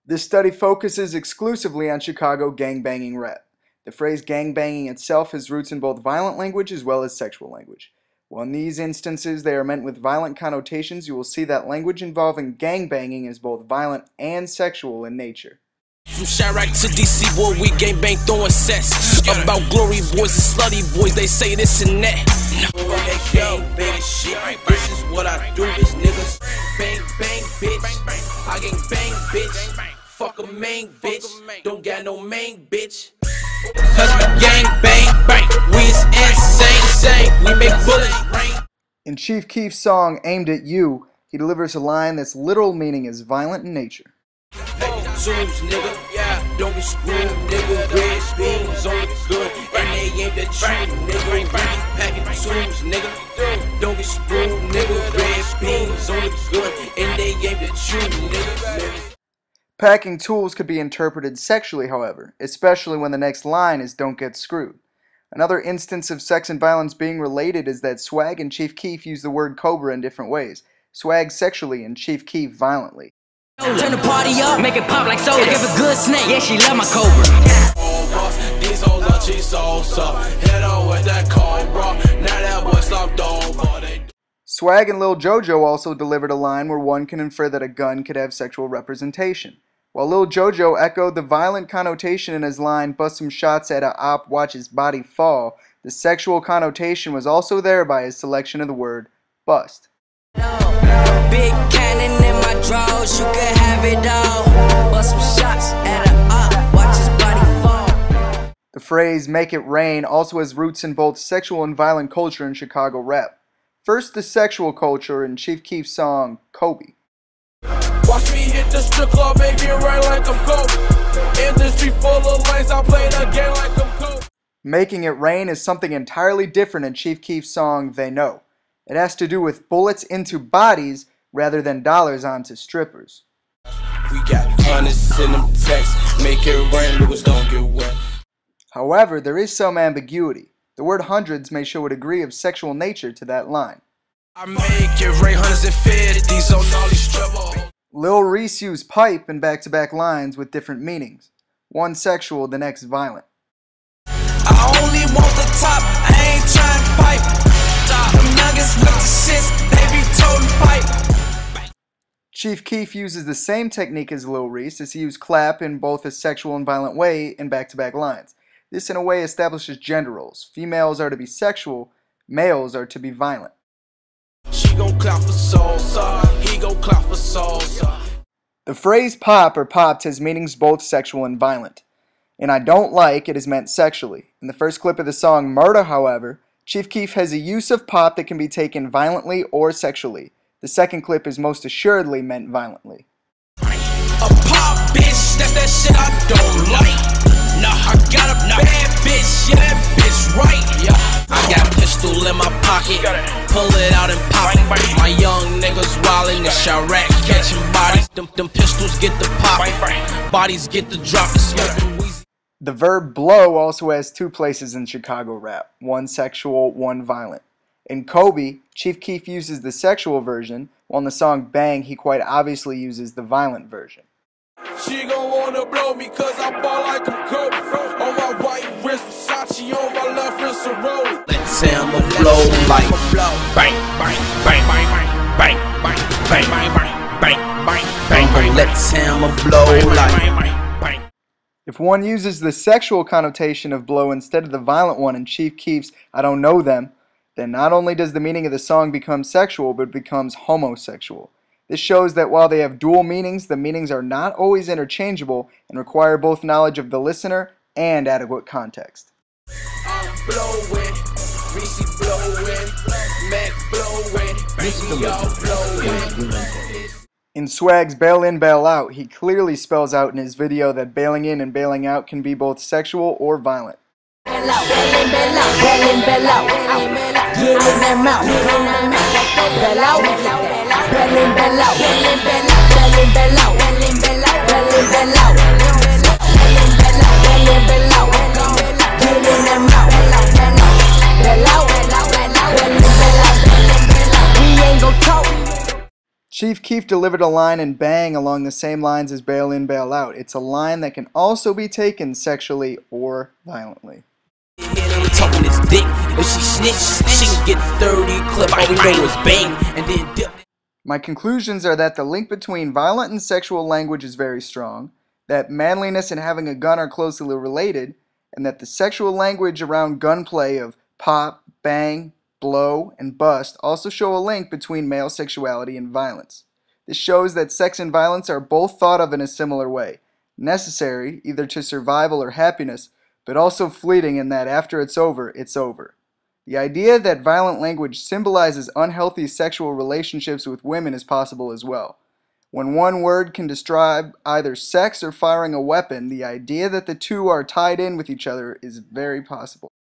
This study focuses exclusively on Chicago gangbanging rap. The phrase gangbanging itself has roots in both violent language as well as sexual language. While in these instances they are meant with violent connotations, you will see that language involving gangbanging is both violent and sexual in nature. From Chirac to DC, boy, we gangbang throwing sets. About glory boys and slutty boys, they say this and that. Gangbang shit, this is what I do, bitch, niggas. Bang, bang, bitch. I gang bang, bitch. Fuck a main bitch. Don't got no main bitch. Cause we gang bang, bang. We is insane. We make bullets rain. In Chief Keef's song Aimed at You, he delivers a line that's literal meaning is violent in nature. Zooms, nigga, yeah, don't be screwed, nigga. Red beams on the good, and they aimed at you, nigga. Packing zooms, nigga, don't be screwed, nigga. Red beams on the good, and they aimed at you, nigga. Packing tools could be interpreted sexually, however, especially when the next line is don't get screwed. Another instance of sex and violence being related is that Swag and Chief Keef use the word cobra in different ways. Swag sexually and Chief Keef violently. Turn the party up, make it pop like soda. Give a good snake, yeah, she love my cobra. These hoes are cheese sauce, head on with that cobra. Now that boy slumped over. Swag and Lil Jojo also delivered a line where one can infer that a gun could have sexual representation. While Lil Jojo echoed the violent connotation in his line, bust some shots at a op, watch his body fall, the sexual connotation was also there by his selection of the word bust. Big cannon in my drawers, you can have it all. Bust some shots at a op, watch his body fall. The phrase make it rain also has roots in both sexual and violent culture in Chicago rap. First, the sexual culture in Chief Keef's song Kobe. Watch me hit the strip club, make it rain like I'm Kobe. Industry full of lanes, I play the game like I'm Kobe. Making it rain is something entirely different in Chief Keef's song They Know. It has to do with bullets into bodies rather than dollars onto strippers. We got hundreds in them texts, make it rain, niggas don't get wet. However, there is some ambiguity. The word hundreds may show a degree of sexual nature to that line. I make it rain, hundreds and fifties on all these trouble. Lil Reese used pipe in back-to-back lines with different meanings. One sexual, the next violent. I only want the top, I ain't trying to pipe. Them nuggets with the shits, they be toting pipe. Chief Keef uses the same technique as Lil Reese as he used clap in both a sexual and violent way in back-to-back lines. This in a way establishes gender roles. Females are to be sexual, males are to be violent. She gon' clap for salsa, he gon' clap for salsa. The phrase pop or popped has meanings both sexual and violent. In I Don't Like, it is meant sexually. In the first clip of the song Murder, however, Chief Keef has a use of pop that can be taken violently or sexually. The second clip is most assuredly meant violently. A pop bitch, that's that shit I don't like. Nah, I got a bad bitch, yeah, that bitch right. Yeah, I got a pistol in my pocket, pull it out and pop it. My young niggas wildin' in Chirac, catching bodies. Them pistols get the pop, bodies get the drop, and smoking weed. The verb blow also has two places in Chicago rap, one sexual, one violent. In Kobe, Chief Keef uses the sexual version, while in the song Bang, he quite obviously uses the violent version. She gon' wanna blow me cause I ball like I'm Kobe. On my right wrist, Versace, on my left wrist, a roll. Let's say I'ma blow like bang, bang, bang, bang, bang, bang, bang, bang, bang, bang, bang, bang. Let's say I'ma blow like. If one uses the sexual connotation of blow instead of the violent one in Chief Keef's I Don't Know Them, then not only does the meaning of the song become sexual, but it becomes homosexual. This shows that while they have dual meanings, the meanings are not always interchangeable and require both knowledge of the listener and adequate context. I'm blowing, Reese blowing, Mac blowing, baby y'all blowing. In Swag's Bail In, Bail Out, he clearly spells out in his video that bailing in and bailing out can be both sexual or violent. Chief Keef delivered a line in Bang along the same lines as Bail In, Bail Out. It's a line that can also be taken sexually or violently. Talking his dick, if she snitch, she can get 30 clip. All we know is bang, and then dip. My conclusions are that the link between violent and sexual language is very strong, that manliness and having a gun are closely related, and that the sexual language around gunplay of pop, bang, blow, and bust also show a link between male sexuality and violence. This shows that sex and violence are both thought of in a similar way, necessary either to survival or happiness, but also fleeting in that after it's over, it's over. The idea that violent language symbolizes unhealthy sexual relationships with women is possible as well. When one word can describe either sex or firing a weapon, the idea that the two are tied in with each other is very possible.